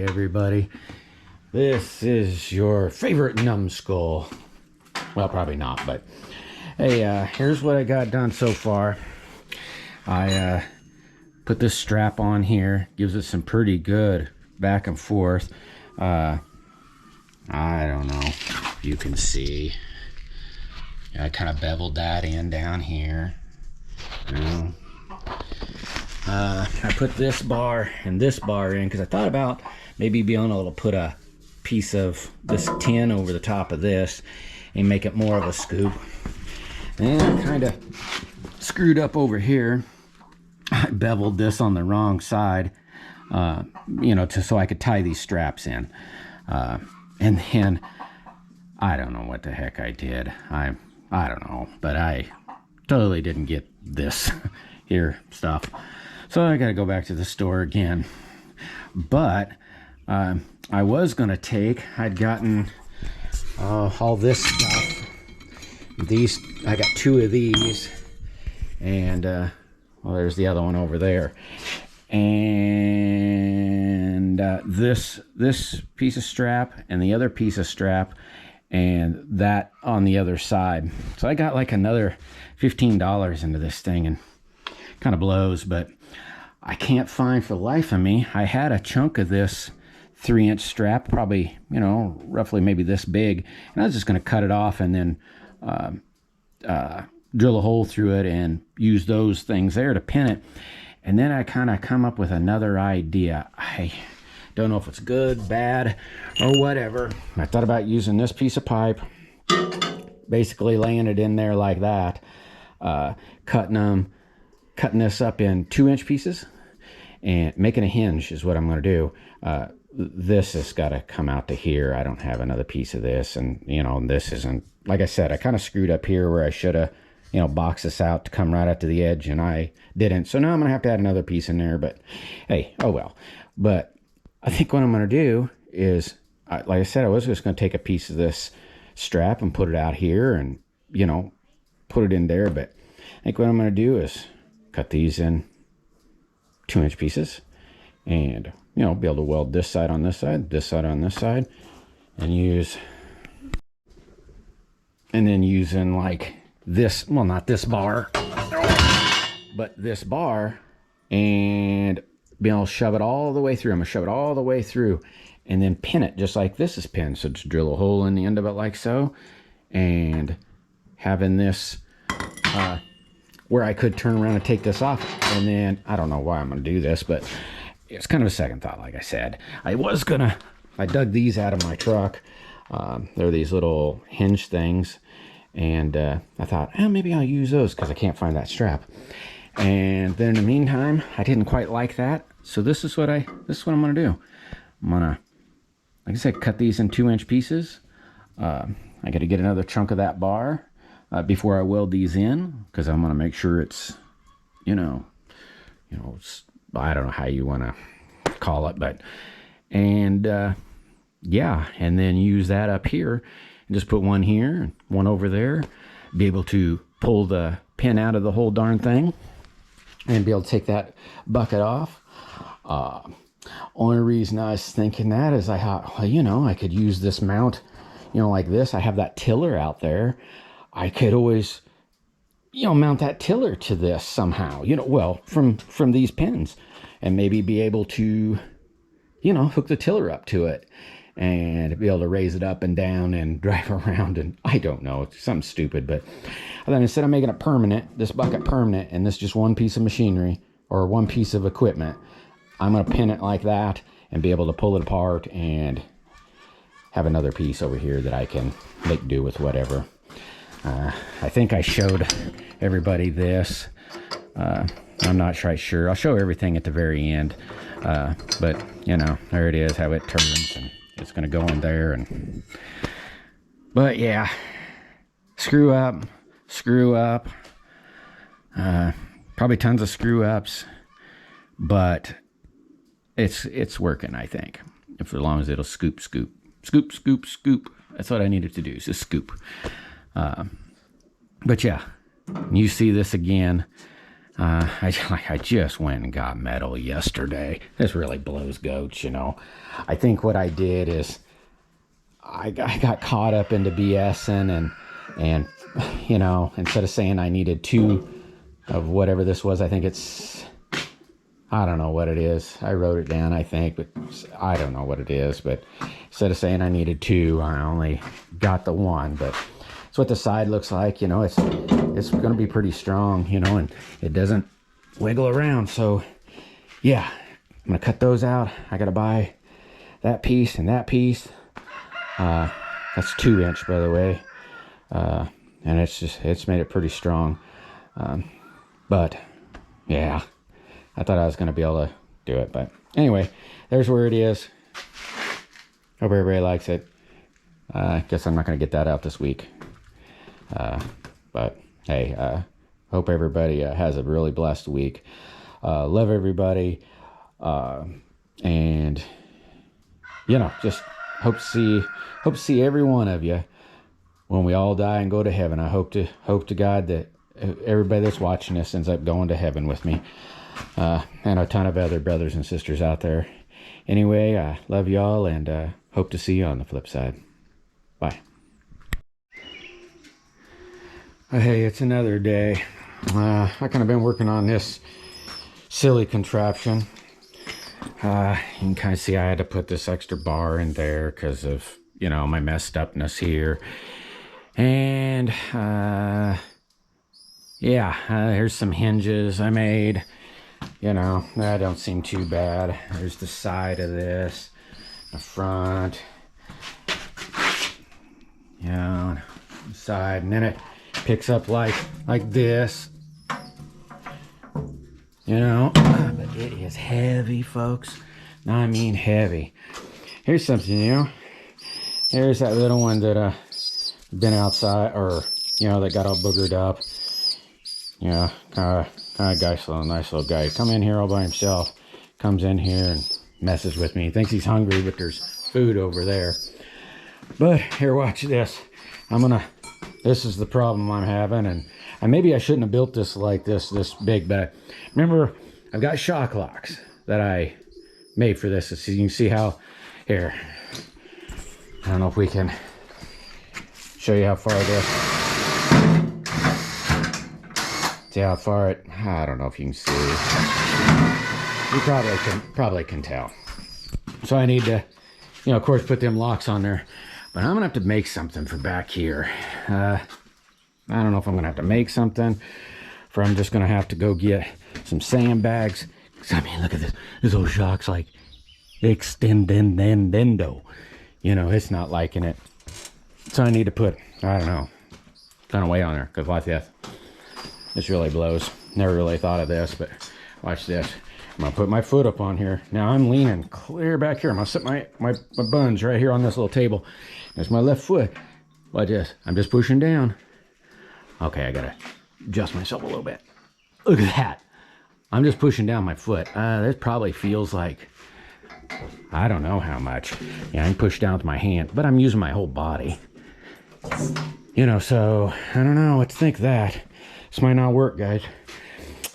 everybody. This is your favorite numbskull. Well, probably not, but hey, here's what I got done so far. I put this strap on here, gives it some pretty good back and forth. I don't know if you can see. I kind of beveled that in down here. I put this bar and this bar in because I thought about maybe being able to put a piece of this tin over the top of this and make it more of a scoop. And I kind of screwed up over here. I beveled this on the wrong side, so I could tie these straps in. And then I don't know what the heck I did. I don't know, but I totally didn't get this here stuff. So I got to go back to the store again. But I was going to take, I'd gotten all this stuff. I got two of these. And, well, there's the other one over there. And this piece of strap and the other piece of strap and that on the other side. So I got like another $15 into this thing, and kind of blows, but I can't find for the life of me. I had a chunk of this 3-inch strap, probably, roughly maybe this big, and I was just going to cut it off and then drill a hole through it and use those things there to pin it. And then I kind of come up with another idea. I don't know if it's good, bad, or whatever. I thought about using this piece of pipe, basically laying it in there like that, cutting this up in 2-inch pieces and making a hinge is what I'm going to do. This has got to come out to here. I don't have another piece of this, and this isn't, like I said, I kind of screwed up here where I should have boxed this out to come right up to the edge, and I didn't. So now I'm going to have to add another piece in there, but hey, oh well. But I think what I'm going to do is, like I said, I was just going to take a piece of this strap and put it out here and, put it in there. But I think what I'm going to do is cut these in 2-inch pieces and, be able to weld this side on this side on this side, and then using like this, well, not this bar, but this bar, and be able to shove it all the way through. I'm going to shove it all the way through and then pin it just like this is pinned. So just drill a hole in the end of it like so, and having this where I could turn around and take this off. And then I don't know why I'm going to do this, but it's kind of a second thought. Like I said, I dug these out of my truck. They're these little hinge things, and I thought, maybe I'll use those because I can't find that strap. And then in the meantime, I didn't quite like that, so this is what I'm gonna do. I'm gonna, like I said, cut these in 2-inch pieces. I got to get another chunk of that bar before I weld these in, because I'm gonna make sure it's, it's, I don't know how you want to call it, but yeah, and then use that up here and just put one here and one over there, be able to pull the pin out of the whole darn thing and be able to take that bucket off. Only reason I was thinking that is I thought, well, I could use this mount, like this. I have that tiller out there. I could always, mount that tiller to this somehow, well, from these pins, and maybe be able to, hook the tiller up to it and be able to raise it up and down and drive around. And I don't know, it's something stupid, but then instead of making it permanent, this bucket permanent, and this just one piece of machinery or one piece of equipment, I'm going to pin it like that and be able to pull it apart and have another piece over here that I can make do with whatever. I think I showed everybody this. I'm not sure. I'll show everything at the very end. But, there it is, how it turns, and it's going to go in there. But yeah, screw up. Probably tons of screw ups, but it's working, I think, as long as it'll scoop. That's what I needed to do, is just scoop. But yeah, you see this again. I just went and got metal yesterday. This really blows goats, you know. I think what I did is I got caught up into BSing and you know, instead of saying I needed 2 of whatever this was, I think it's, I don't know what it is. I wrote it down, I think, but I don't know what it is. But instead of saying I needed 2, I only got the 1. But it's what the side looks like, you know. It's going to be pretty strong, you know, and it doesn't wiggle around. So yeah, I'm going to cut those out. I got to buy that piece and that piece. That's 2-inch, by the way. And it's made it pretty strong. But yeah, I thought I was going to be able to do it. But anyway, there's where it is. Hope everybody likes it. Guess I'm not going to get that out this week. But hey, hope everybody has a really blessed week. Love everybody. And you know, just hope to see every one of you when we all die and go to heaven. I hope to God that everybody that's watching this ends up going to heaven with me, and a ton of other brothers and sisters out there. Anyway, I love y'all, and hope to see you on the flip side. Bye. Hey, it's another day. I kind of been working on this silly contraption. You can kind of see I had to put this extra bar in there because of, you know, my messed upness here. And yeah, here's some hinges I made. You know, that don't seem too bad. There's the side of this, the front, yeah, the side, and then it picks up like this. You know, but it is heavy, folks. I mean heavy. Here's something new. Here's that little one that been outside, or you know, that got all boogered up. Yeah, kind of guy's a nice little guy. Come in here all by himself. Comes in here and messes with me. He thinks he's hungry, but there's food over there. But here, watch this. This is the problem I'm having, and maybe I shouldn't have built this like this big, but remember, I've got shock locks that I made for this. So you can see how, here, I don't know if we can show you how far this, see how far it, I don't know if you can see. You probably can tell. So I need to, you know, of course, put them locks on there, but I'm gonna have to make something for back here. I don't know if I'm gonna have to make something, or I'm just gonna have to go get some sandbags. I mean, look at this. This old shock's like extendendo. You know, it's not liking it. So I need to put, I don't know, ton of weight on there. Because watch this. This really blows. Never really thought of this, but watch this. I'm gonna put my foot up on here. Now I'm leaning clear back here. I'm gonna set my buns right here on this little table. There's my left foot. Watch this. I'm just pushing down. Okay, I gotta adjust myself a little bit. Look at that. I'm just pushing down my foot. This probably feels like, I don't know how much. Yeah, I can push down with my hand, but I'm using my whole body. You know, so I don't know what to think of that. This might not work, guys.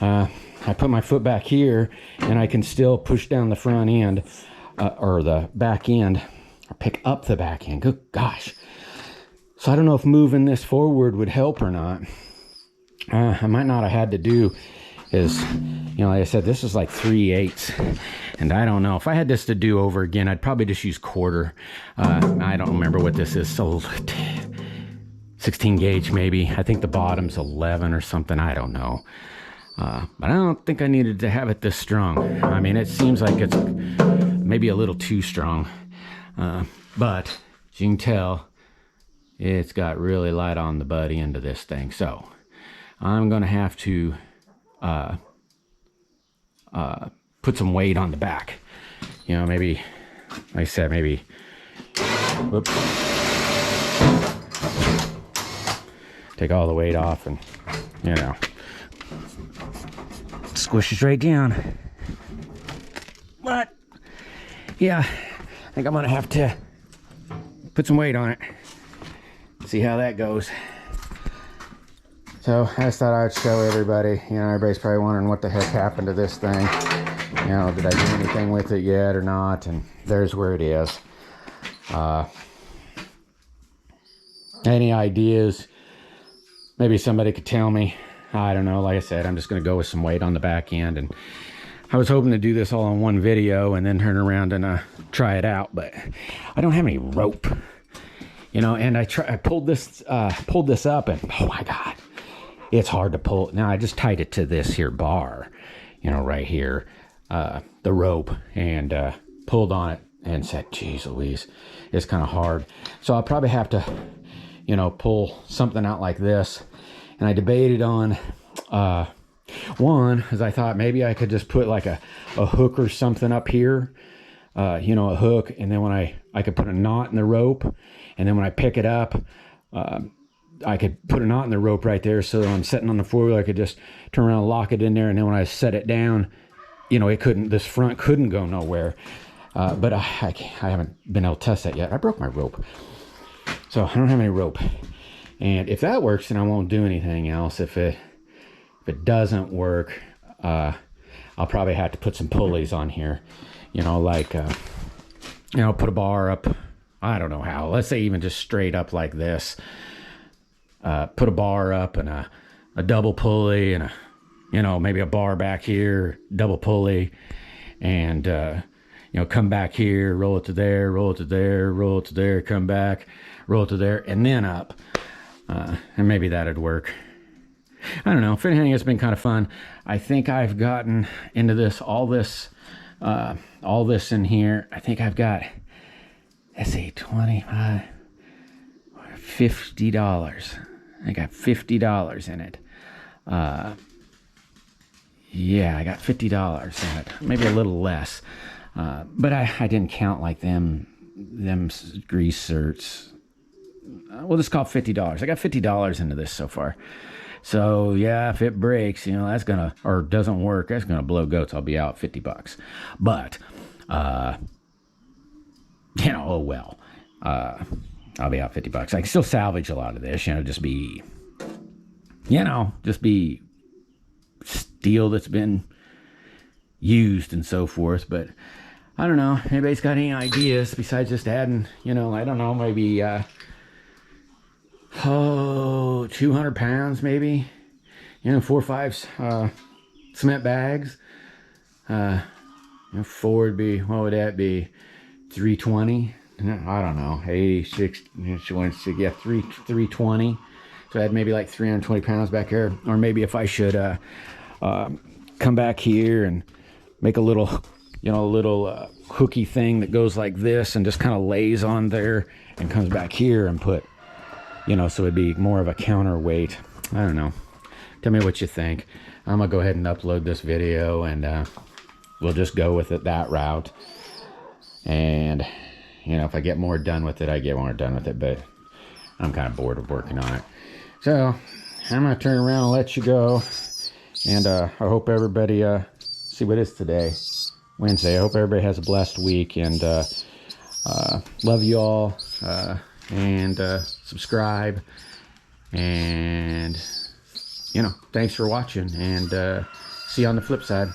I put my foot back here, and I can still push down the front end, or the back end, or pick up the back end. Good gosh. So I don't know if moving this forward would help or not. I might not have had to do is, you know, like I said, this is like 3/8, and I don't know. If I had this to do over again, I'd probably just use quarter. I don't remember what this is. So 16 gauge maybe. I think the bottom's 11 or something. I don't know. But I don't think I needed to have it this strong. I mean, it seems like it's maybe a little too strong. But as you can tell, it's got really light on the butt end of this thing. So I'm going to have to put some weight on the back. You know, maybe, like I said, maybe, whoops, take all the weight off and, you know, squishes right down. But yeah, I think I'm gonna have to put some weight on it, see how that goes. So I just thought I'd show everybody. You know, everybody's probably wondering what the heck happened to this thing. You know, did I do anything with it yet or not? And there's where it is. Any ideas? Maybe somebody could tell me. I don't know. Like I said, I'm just going to go with some weight on the back end. And I was hoping to do this all in one video and then turn around and try it out. But I don't have any rope. You know, and I pulled this up, and oh my God, it's hard to pull. Now I just tied it to this here bar, you know, right here, the rope, and pulled on it and said, geez Louise, it's kind of hard. So I'll probably have to, you know, pull something out like this. And I debated on, one, as I thought maybe I could just put like a hook or something up here, you know, a hook. And then when I could put a knot in the rope, and then when I pick it up, I could put a knot in the rope right there. So I'm sitting on the four-wheeler, I could just turn around and lock it in there. And then when I set it down, you know, this front couldn't go nowhere. But I haven't been able to test that yet. I broke my rope. So I don't have any rope. And if that works, then I won't do anything else. If it doesn't work, I'll probably have to put some pulleys on here. You know, like, you know, put a bar up. I don't know how. Let's say even just straight up like this. Put a bar up and a double pulley and you know, maybe a bar back here, double pulley, and you know, come back here, roll it to there, roll it to there, roll it to there, come back, roll it to there, and then up. And maybe that'd work. I don't know. Fin handling has been kind of fun. I think I've gotten into this, all this in here. I think I've got, let's see, $25, $50. I got $50 in it. Yeah, I got $50 in it. Maybe a little less. But I didn't count like them grease certs. We'll just call it $50. I got $50 into this so far. So yeah, if it breaks, you know, that's gonna, or doesn't work, that's gonna blow goats. I'll be out $50. But you know, oh well. I'll be out $50. I can still salvage a lot of this, you know, just be steel that's been used and so forth. But I don't know, anybody's got any ideas besides just adding, you know, I don't know, maybe 200 pounds maybe, you know, 4 or 5 cement bags. You know, 4 would be, what would that be, 320? I don't know, 86, yeah, 320. So I had maybe like 320 pounds back here. Or maybe if I should come back here and make a little, you know, a little hooky thing that goes like this and just kind of lays on there and comes back here and put, you know, so it'd be more of a counterweight. I don't know. Tell me what you think. I'm gonna go ahead and upload this video, and we'll just go with it that route. And you know, if I get more done with it, I get more done with it, but I'm kind of bored of working on it. So I'm gonna turn around and let you go. And I hope everybody, see what is today, Wednesday. I hope everybody has a blessed week, and love you all, and subscribe, and you know, thanks for watching, and see you on the flip side.